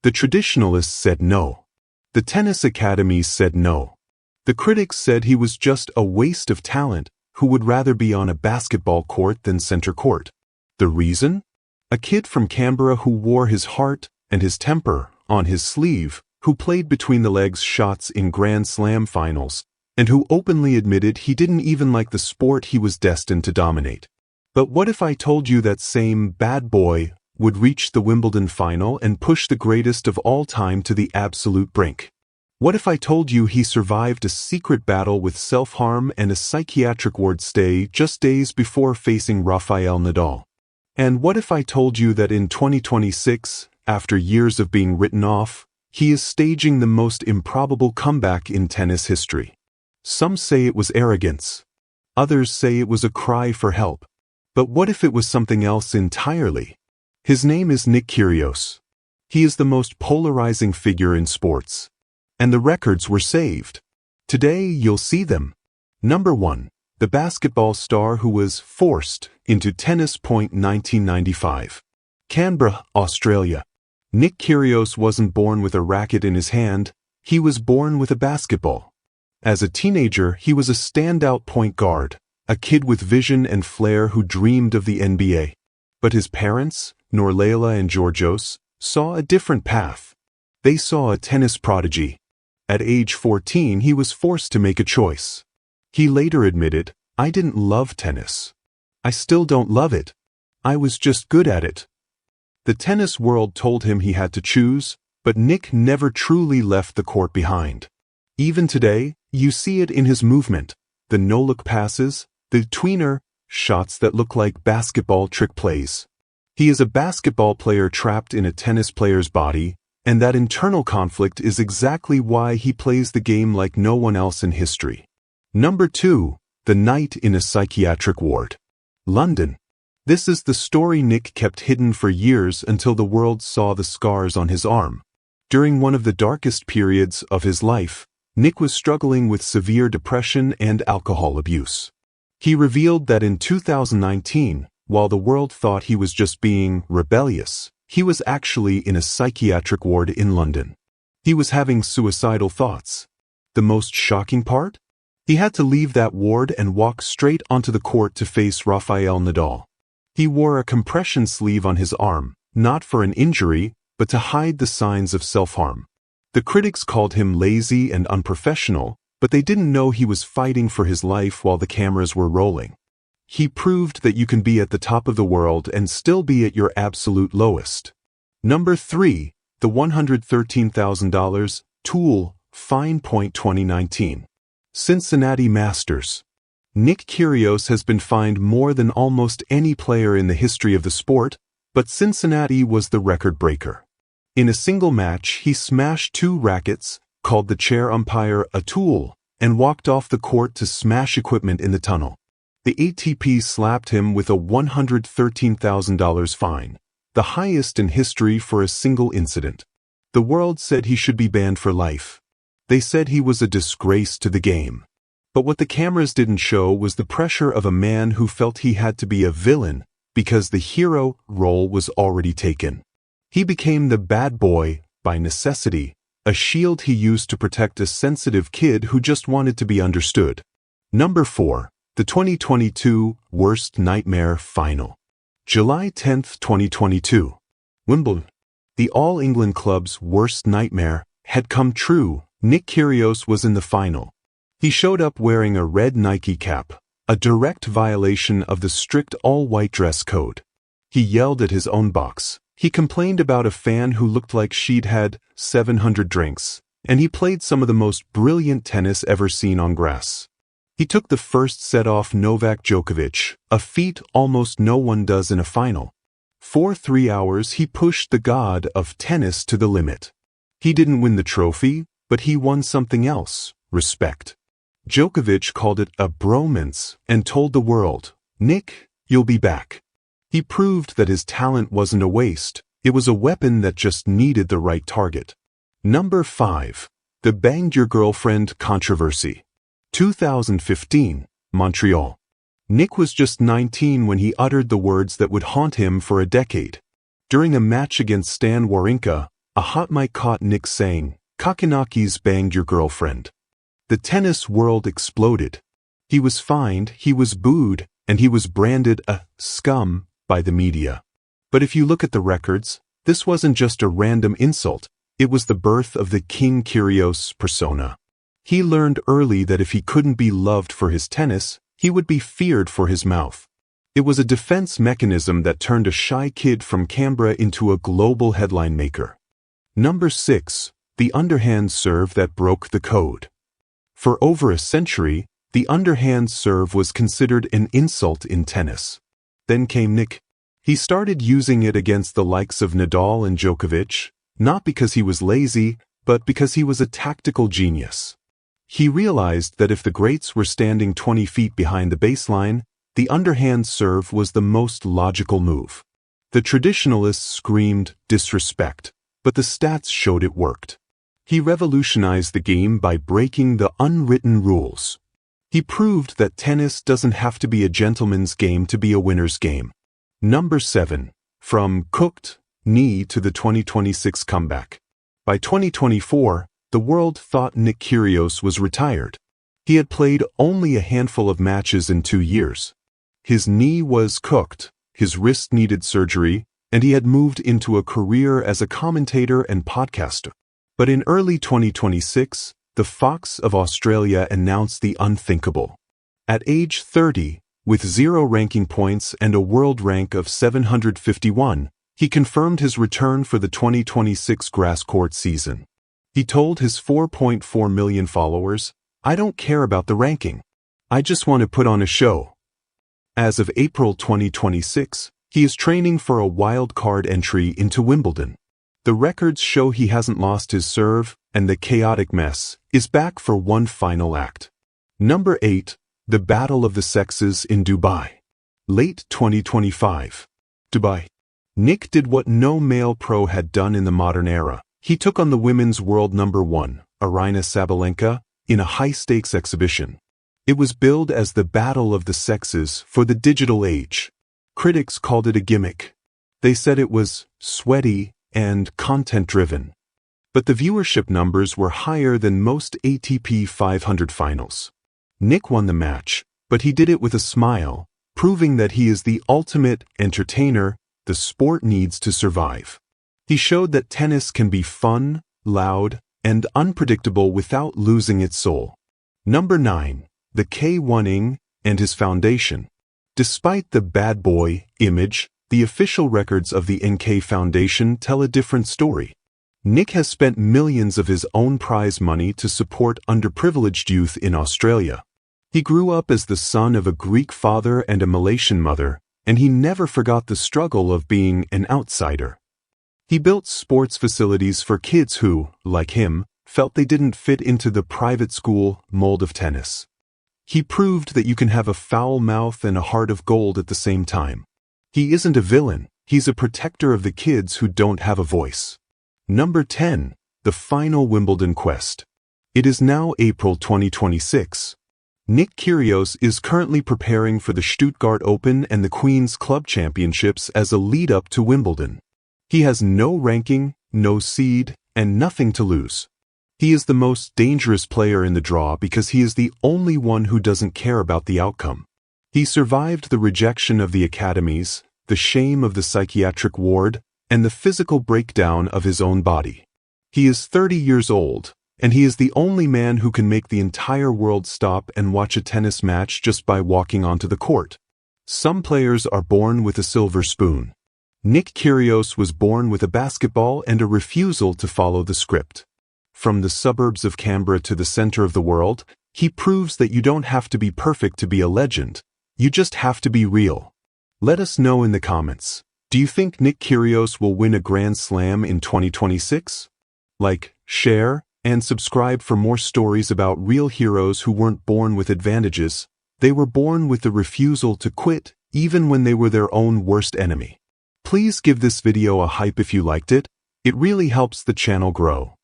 The traditionalists said no. The tennis academies said no. The critics said he was just a waste of talent who would rather be on a basketball court than center court. The reason? A kid from Canberra who wore his heart and his temper on his sleeve, who played between the legs shots in Grand Slam finals, and who openly admitted he didn't even like the sport he was destined to dominate. But what if I told you that same bad boy would reach the Wimbledon final and push the greatest of all time to the absolute brink? What if I told you he survived a secret battle with self-harm and a psychiatric ward stay just days before facing Rafael Nadal? And what if I told you that in 2026, after years of being written off, he is staging the most improbable comeback in tennis history? Some say it was arrogance. Others say it was a cry for help. But what if it was something else entirely? His name is Nick Kyrgios. He is the most polarizing figure in sports. And the records were saved. Today you'll see them. Number 1. The basketball star who was forced into tennis. 1995. Canberra, Australia. Nick Kyrgios wasn't born with a racket in his hand, he was born with a basketball. As a teenager, he was a standout point guard, a kid with vision and flair who dreamed of the NBA. But his parents, Norleila and Georgios, saw a different path. They saw a tennis prodigy. At age 14, he was forced to make a choice. He later admitted, "I didn't love tennis. I still don't love it. I was just good at it." The tennis world told him he had to choose, but Nick never truly left the court behind. Even today, you see it in his movement, the no-look passes, the tweener, shots that look like basketball trick plays. He is a basketball player trapped in a tennis player's body, and that internal conflict is exactly why he plays the game like no one else in history. Number 2. The night in a psychiatric ward. London. This is the story Nick kept hidden for years until the world saw the scars on his arm. During one of the darkest periods of his life, Nick was struggling with severe depression and alcohol abuse. He revealed that in 2019, while the world thought he was just being rebellious, he was actually in a psychiatric ward in London. He was having suicidal thoughts. The most shocking part? He had to leave that ward and walk straight onto the court to face Rafael Nadal. He wore a compression sleeve on his arm, not for an injury, but to hide the signs of self-harm. The critics called him lazy and unprofessional, but they didn't know he was fighting for his life while the cameras were rolling. He proved that you can be at the top of the world and still be at your absolute lowest. Number 3. The $113,000 Tool Fine. 2019. Cincinnati Masters. Nick Kyrgios has been fined more than almost any player in the history of the sport, but Cincinnati was the record breaker. In a single match, he smashed 2 rackets, called the chair umpire a tool, and walked off the court to smash equipment in the tunnel. The ATP slapped him with a $113,000 fine, the highest in history for a single incident. The world said he should be banned for life. They said he was a disgrace to the game. But what the cameras didn't show was the pressure of a man who felt he had to be a villain because the hero role was already taken. He became the bad boy by necessity, a shield he used to protect a sensitive kid who just wanted to be understood. Number 4. The 2022 Worst Nightmare Final. July 10, 2022. Wimbledon. The All England club's worst nightmare had come true. Nick Kyrgios was in the final. He showed up wearing a red Nike cap, a direct violation of the strict all-white dress code. He yelled at his own box. He complained about a fan who looked like she'd had 700 drinks, and he played some of the most brilliant tennis ever seen on grass. He took the first set off Novak Djokovic, a feat almost no one does in a final. For 3 hours he pushed the god of tennis to the limit. He didn't win the trophy, but he won something else, respect. Djokovic called it a bromance and told the world, "Nick, you'll be back." He proved that his talent wasn't a waste, it was a weapon that just needed the right target. Number 5. The Banged Your Girlfriend controversy. 2015, Montreal. Nick was just 19 when he uttered the words that would haunt him for a decade. During a match against Stan Wawrinka, A hot mic caught Nick saying, "Kakinaki's banged your girlfriend." The tennis world exploded. He was fined, he was booed, and he was branded a scum by the media. But if you look at the records, this wasn't just a random insult, it was the birth of the King Kyrgios persona. He learned early that if he couldn't be loved for his tennis, he would be feared for his mouth. It was a defense mechanism that turned a shy kid from Canberra into a global headline maker. Number 6. The underhand serve that broke the code. For over a century, the underhand serve was considered an insult in tennis. Then came Nick. He started using it against the likes of Nadal and Djokovic, not because he was lazy, but because he was a tactical genius. He realized that if the greats were standing 20 feet behind the baseline, the underhand serve was the most logical move. The traditionalists screamed disrespect, but the stats showed it worked. He revolutionized the game by breaking the unwritten rules. He proved that tennis doesn't have to be a gentleman's game to be a winner's game. Number 7. From cooked knee to the 2026 comeback. By 2024, the world thought Nick Kyrgios was retired. He had played only a handful of matches in 2 years. His knee was cooked, his wrist needed surgery, and he had moved into a career as a commentator and podcaster. But in early 2026, the Fox of Australia announced the unthinkable. At age 30, with 0 ranking points and a world rank of 751, he confirmed his return for the 2026 grass court season. He told his 4.4 million followers, "I don't care about the ranking. I just want to put on a show." As of April 2026, he is training for a wild card entry into Wimbledon. The records show he hasn't lost his serve, and the chaotic mess is back for one final act. Number 8. The Battle of the Sexes in Dubai. Late 2025. Dubai. Nick did what no male pro had done in the modern era. He took on the women's world number 1, Aryna Sabalenka, in a high-stakes exhibition. It was billed as the Battle of the Sexes for the digital age. Critics called it a gimmick. They said it was sweaty and content-driven. But the viewership numbers were higher than most ATP 500 finals. Nick won the match, but he did it with a smile, proving that he is the ultimate entertainer the sport needs to survive. He showed that tennis can be fun, loud, and unpredictable without losing its soul. Number 9. The K1ing and his foundation. Despite the bad boy image, the official records of the NK Foundation tell a different story. Nick has spent millions of his own prize money to support underprivileged youth in Australia. He grew up as the son of a Greek father and a Malaysian mother, and he never forgot the struggle of being an outsider. He built sports facilities for kids who, like him, felt they didn't fit into the private school mold of tennis. He proved that you can have a foul mouth and a heart of gold at the same time. He isn't a villain, he's a protector of the kids who don't have a voice. Number 10. The final Wimbledon quest. It is now April 2026. Nick Kyrgios is currently preparing for the Stuttgart Open and the Queen's Club Championships as a lead-up to Wimbledon. He has no ranking, no seed, and nothing to lose. He is the most dangerous player in the draw because he is the only one who doesn't care about the outcome. He survived the rejection of the academies, the shame of the psychiatric ward, and the physical breakdown of his own body. He is 30 years old, and he is the only man who can make the entire world stop and watch a tennis match just by walking onto the court. Some players are born with a silver spoon. Nick Kyrgios was born with a basketball and a refusal to follow the script. From the suburbs of Canberra to the center of the world, he proves that you don't have to be perfect to be a legend. You just have to be real. Let us know in the comments. Do you think Nick Kyrgios will win a Grand Slam in 2026? Like, share, and subscribe for more stories about real heroes who weren't born with advantages. They were born with the refusal to quit, even when they were their own worst enemy. Please give this video a hype if you liked it. It really helps the channel grow.